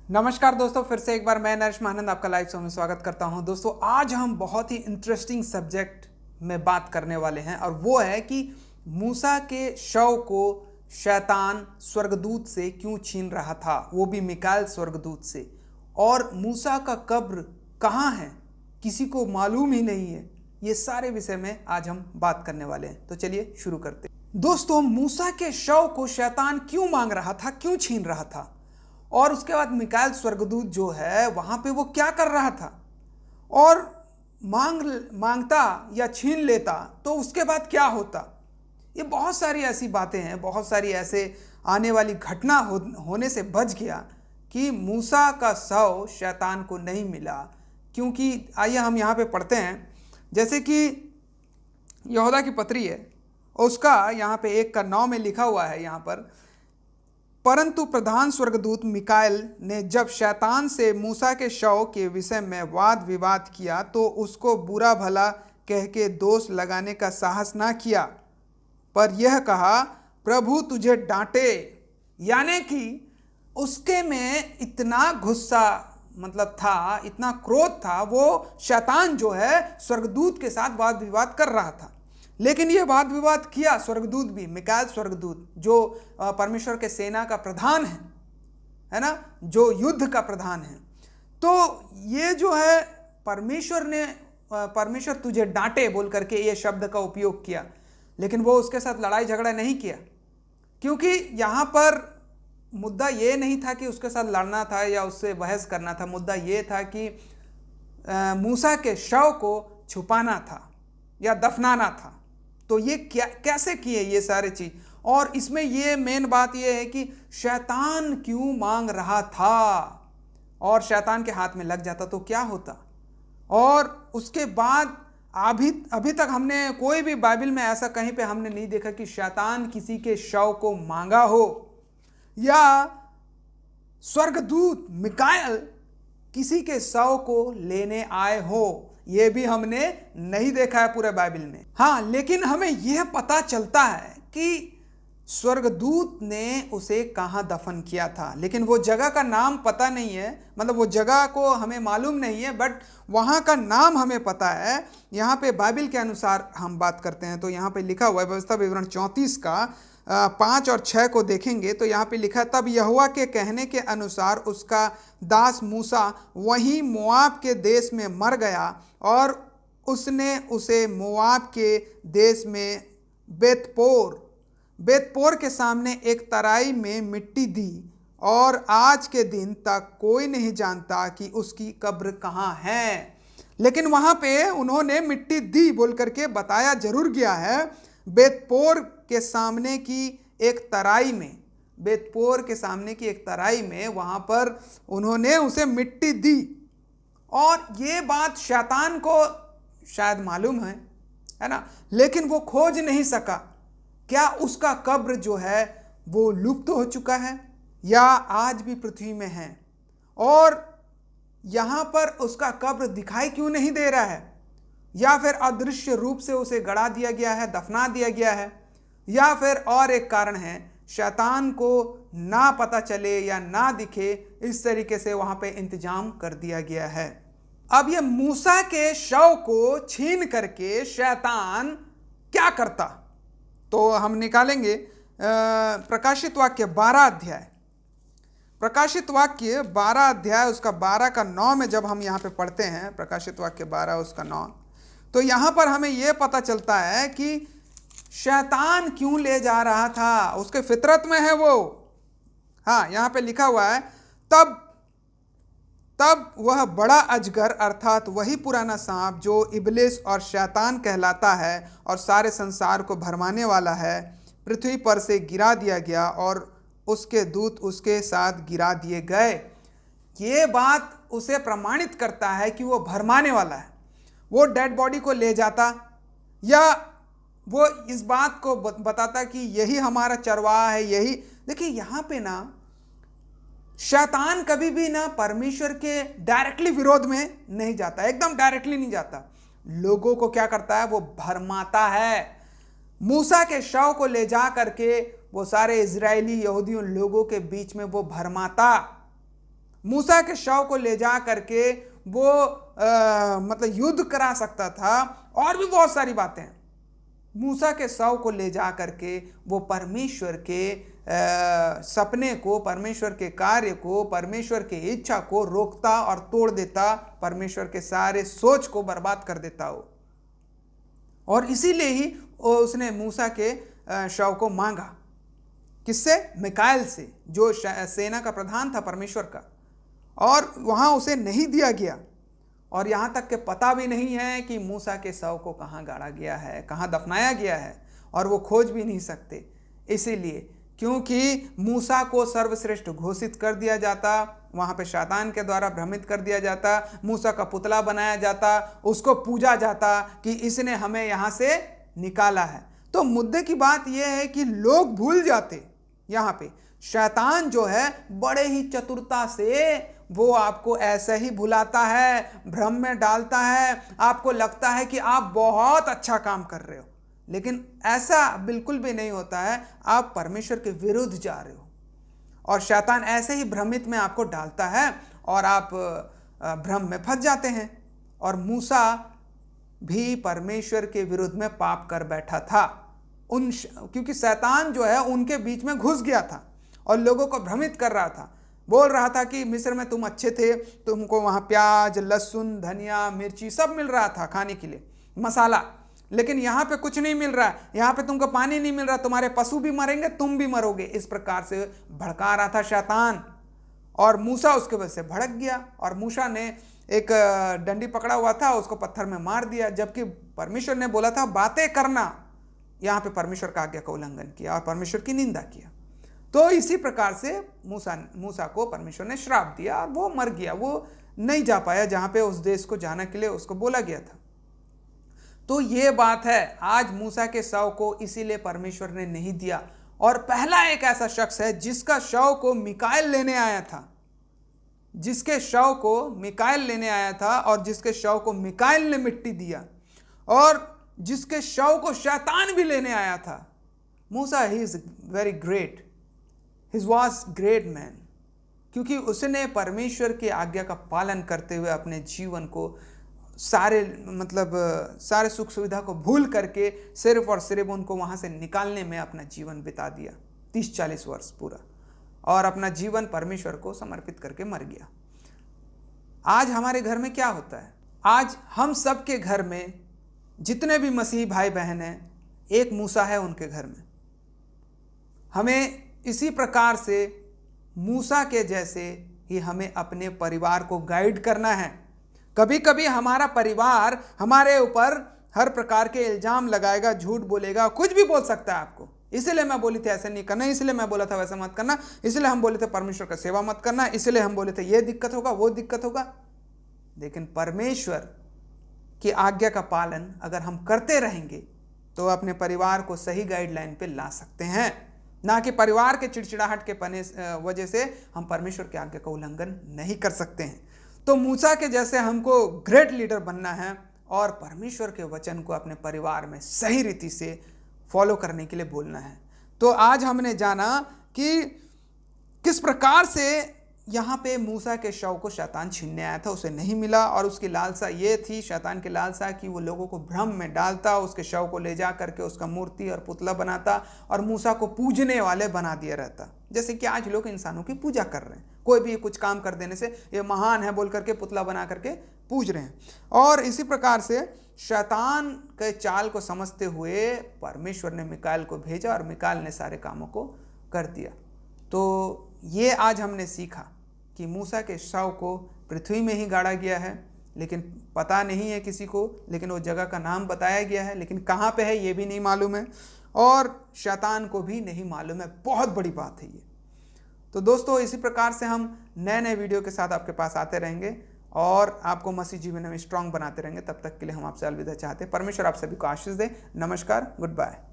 नमस्कार दोस्तों, फिर से एक बार मैं नरेश महानंद आपका लाइव शो में स्वागत करता हूं। दोस्तों, आज हम बहुत ही इंटरेस्टिंग सब्जेक्ट में बात करने वाले हैं और वो है कि मूसा के शव को शैतान स्वर्गदूत से क्यों छीन रहा था, वो भी मिकाएल स्वर्गदूत से। और मूसा का कब्र कहाँ है, किसी को मालूम ही नहीं है। ये सारे विषय में आज हम बात करने वाले हैं, तो चलिए शुरू करते हैं। दोस्तों, मूसा के शव को शैतान क्यों मांग रहा था, क्यों छीन रहा था, और उसके बाद मिकाएल स्वर्गदूत जो है वहां पे वो क्या कर रहा था, और मांगता या छीन लेता तो उसके बाद क्या होता। ये बहुत सारी ऐसी बातें हैं, बहुत सारी ऐसे आने वाली घटना होने से बच गया कि मूसा का शव शैतान को नहीं मिला। क्योंकि आइए हम यहाँ पे पढ़ते हैं, जैसे कि यहूदा की पत्री है, उसका यहाँ पे 1:9 में लिखा हुआ है यहाँ पर, परंतु प्रधान स्वर्गदूत मिकाएल ने जब शैतान से मूसा के शव के विषय में वाद विवाद किया तो उसको बुरा भला कह के दोष लगाने का साहस ना किया, पर यह कहा, प्रभु तुझे डांटे। यानी कि उसके में इतना गुस्सा था, इतना क्रोध था, वो शैतान जो है स्वर्गदूत के साथ वाद विवाद कर रहा था। लेकिन ये वाद विवाद किया स्वर्गदूत भी, मिकाएल स्वर्गदूत जो परमेश्वर के सेना का प्रधान है ना, जो युद्ध का प्रधान है। तो ये जो है परमेश्वर तुझे डांटे बोल करके ये शब्द का उपयोग किया, लेकिन वो उसके साथ लड़ाई झगड़ा नहीं किया, क्योंकि यहाँ पर मुद्दा ये नहीं था कि उसके साथ लड़ना था या उससे बहस करना था। मुद्दा ये था कि मूसा के शव को छुपाना था या दफनाना था। तो ये कैसे किए ये सारे चीज, और इसमें ये मेन बात ये है कि शैतान क्यों मांग रहा था, और शैतान के हाथ में लग जाता तो क्या होता। और उसके बाद अभी तक हमने कोई भी बाइबल में ऐसा कहीं पे हमने नहीं देखा कि शैतान किसी के शव को मांगा हो, या स्वर्गदूत मिकाएल किसी के शव को लेने आए हो। ये भी हमने नहीं देखा है पूरे बाइबल में। हाँ, लेकिन हमें यह पता चलता है कि स्वर्गदूत ने उसे कहाँ दफन किया था, लेकिन वो जगह का नाम पता नहीं है, मतलब वो जगह को हमें मालूम नहीं है, बट वहाँ का नाम हमें पता है। यहाँ पे बाइबल के अनुसार हम बात करते हैं तो यहाँ पे लिखा हुआ है, व्यवस्था विवरण 34 का 5 और 6 को देखेंगे तो यहाँ पे लिखा, तब यहोवा के कहने के अनुसार उसका दास मूसा वहीं मोआब के देश में मर गया, और उसने उसे मोआब के देश में बेतपोर के सामने एक तराई में मिट्टी दी, और आज के दिन तक कोई नहीं जानता कि उसकी कब्र कहाँ है। लेकिन वहाँ पे उन्होंने मिट्टी दी बोल करके बताया जरूर गया है, बेतपोर के सामने की एक तराई में, बेतपोर के सामने की एक तराई में वहाँ पर उन्होंने उसे मिट्टी दी। और ये बात शैतान को शायद मालूम है ना, लेकिन वो खोज नहीं सका। क्या उसका कब्र जो है वो लुप्त हो चुका है, या आज भी पृथ्वी में है, और यहाँ पर उसका कब्र दिखाई क्यों नहीं दे रहा है, या फिर अदृश्य रूप से उसे गड़ा दिया गया है, दफना दिया गया है, या फिर और एक कारण है, शैतान को ना पता चले या ना दिखे, इस तरीके से वहां पे इंतजाम कर दिया गया है। अब ये मूसा के शव को छीन करके शैतान क्या करता, तो हम निकालेंगे प्रकाशित वाक्य 12 अध्याय, प्रकाशित वाक्य 12 अध्याय उसका 12 का 9 में जब हम यहाँ पे पढ़ते हैं, प्रकाशित वाक्य 12 उसका 9, तो यहाँ पर हमें यह पता चलता है कि शैतान क्यों ले जा रहा था, उसके फितरत में है वो। हाँ, यहाँ पे लिखा हुआ है, तब वह बड़ा अजगर अर्थात वही पुराना सांप जो इब्लिस और शैतान कहलाता है और सारे संसार को भरमाने वाला है, पृथ्वी पर से गिरा दिया गया, और उसके दूत उसके साथ गिरा दिए गए। ये बात उसे प्रमाणित करता है कि वो भरमाने वाला है। वो डेड बॉडी को ले जाता, या वो इस बात को बताता कि यही हमारा चरवाहा है, यही। देखिए यहाँ पे ना शैतान कभी भी ना परमेश्वर के डायरेक्टली विरोध में नहीं जाता, एकदम डायरेक्टली नहीं जाता। लोगों को क्या करता है, वो भरमाता है। मूसा के शव को ले जा करके वो सारे इजरायली यहूदियों लोगों के बीच में वो भरमाता, मूसा के शव को ले जा करके वो मतलब युद्ध करा सकता था, और भी बहुत सारी बातें हैं। मूसा के शव को ले जा करके वो परमेश्वर के सपने को, परमेश्वर के कार्य को, परमेश्वर की इच्छा को रोकता और तोड़ देता, परमेश्वर के सारे सोच को बर्बाद कर देता हो। और इसीलिए ही उसने मूसा के शव को मांगा। किससे? मिकाएल से, जो सेना का प्रधान था परमेश्वर का। और वहाँ उसे नहीं दिया गया, और यहाँ तक के पता भी नहीं है कि मूसा के शव को कहाँ गाड़ा गया है, कहाँ दफनाया गया है, और वो खोज भी नहीं सकते। इसीलिए क्योंकि मूसा को सर्वश्रेष्ठ घोषित कर दिया जाता, वहाँ पे शैतान के द्वारा भ्रमित कर दिया जाता, मूसा का पुतला बनाया जाता, उसको पूजा जाता कि इसने हमें यहाँ से निकाला है। तो मुद्दे की बात यह है कि लोग भूल जाते, यहाँ पे शैतान जो है बड़े ही चतुरता से वो आपको ऐसे ही भुलाता है, भ्रम में डालता है। आपको लगता है कि आप बहुत अच्छा काम कर रहे हो, लेकिन ऐसा बिल्कुल भी नहीं होता है। आप परमेश्वर के विरुद्ध जा रहे हो, और शैतान ऐसे ही भ्रमित में आपको डालता है और आप भ्रम में फंस जाते हैं। और मूसा भी परमेश्वर के विरुद्ध में पाप कर बैठा था, क्योंकि शैतान जो है उनके बीच में घुस गया था और लोगों को भ्रमित कर रहा था। बोल रहा था कि मिस्र में तुम अच्छे थे, तुमको वहाँ प्याज, लहसुन, धनिया, मिर्ची सब मिल रहा था खाने के लिए, मसाला, लेकिन यहाँ पे कुछ नहीं मिल रहा, यहाँ पे तुमको पानी नहीं मिल रहा, तुम्हारे पशु भी मरेंगे, तुम भी मरोगे। इस प्रकार से भड़का रहा था शैतान, और मूसा उसके वजह से भड़क गया। और मूसा ने एक डंडी पकड़ा हुआ था, उसको पत्थर में मार दिया, जबकि परमेश्वर ने बोला था बातें करना। यहाँ पे परमेश्वर का आज्ञा का उल्लंघन किया और परमेश्वर की निंदा किया। तो इसी प्रकार से मूसा को परमेश्वर ने श्राप दिया और वो मर गया, वो नहीं जा पाया जहाँ पे उस देश को जाने के लिए उसको बोला गया था। तो ये बात है, आज मूसा के शव को इसीलिए परमेश्वर ने नहीं दिया। और पहला एक ऐसा शख्स है जिसका शव को मिकाएल लेने आया था, जिसके शव को मिकाएल लेने आया था, और जिसके शव को मिकाएल ने मिट्टी दिया, और जिसके शव को शैतान भी लेने आया था। मूसा, he is very great, he was great man, क्योंकि उसने परमेश्वर की आज्ञा का पालन करते हुए अपने जीवन को सारे सुख सुविधा को भूल करके सिर्फ और सिर्फ उनको वहाँ से निकालने में अपना जीवन बिता दिया, 30-40 वर्ष पूरा, और अपना जीवन परमेश्वर को समर्पित करके मर गया। आज हमारे घर में क्या होता है? आज हम सब के घर में जितने भी मसीही भाई बहन हैं, एक मूसा है उनके घर में। हमें इसी प्रकार से मूसा के जैसे ही हमें अपने परिवार को गाइड करना है। कभी कभी हमारा परिवार हमारे ऊपर हर प्रकार के इल्जाम लगाएगा, झूठ बोलेगा, कुछ भी बोल सकता है आपको। इसलिए मैं बोली थी ऐसे नहीं करना, इसलिए मैं बोला था वैसा मत करना, इसलिए हम बोले थे परमेश्वर का सेवा मत करना, इसलिए हम बोले थे ये दिक्कत होगा, वो दिक्कत होगा। लेकिन परमेश्वर की आज्ञा का पालन अगर हम करते रहेंगे तो अपने परिवार को सही गाइडलाइन पे ला सकते हैं, ना कि परिवार के चिड़चिड़ाहट के वजह से हम परमेश्वर की आज्ञा का उल्लंघन नहीं कर सकते हैं। तो मूसा के जैसे हमको ग्रेट लीडर बनना है और परमेश्वर के वचन को अपने परिवार में सही रीति से फॉलो करने के लिए बोलना है। तो आज हमने जाना कि किस प्रकार से यहाँ पे मूसा के शव को शैतान छीनने आया था, उसे नहीं मिला, और उसकी लालसा ये थी, शैतान की लालसा, कि वो लोगों को भ्रम में डालता, उसके शव को ले जा करके उसका मूर्ति और पुतला बनाता और मूसा को पूजने वाले बना दिया रहता। जैसे कि आज लोग इंसानों की पूजा कर रहे हैं, कोई भी कुछ काम कर देने से ये महान है बोल करके पुतला बना करके पूज रहे हैं। और इसी प्रकार से शैतान के चाल को समझते हुए परमेश्वर ने मिकाएल को भेजा और मिकाएल ने सारे कामों को कर दिया। तो ये आज हमने सीखा कि मूसा के शव को पृथ्वी में ही गाड़ा गया है, लेकिन पता नहीं है किसी को, लेकिन वो जगह का नाम बताया गया है, लेकिन कहाँ पे है ये भी नहीं मालूम है, और शैतान को भी नहीं मालूम है। बहुत बड़ी बात है ये। तो दोस्तों, इसी प्रकार से हम नए नए वीडियो के साथ आपके पास आते रहेंगे और आपको मसीह जीवन में स्ट्रांग बनाते रहेंगे। तब तक के लिए हम आपसे अलविदा चाहते हैं। परमेश्वर आप सभी को आशीष दे। नमस्कार, गुड बाय।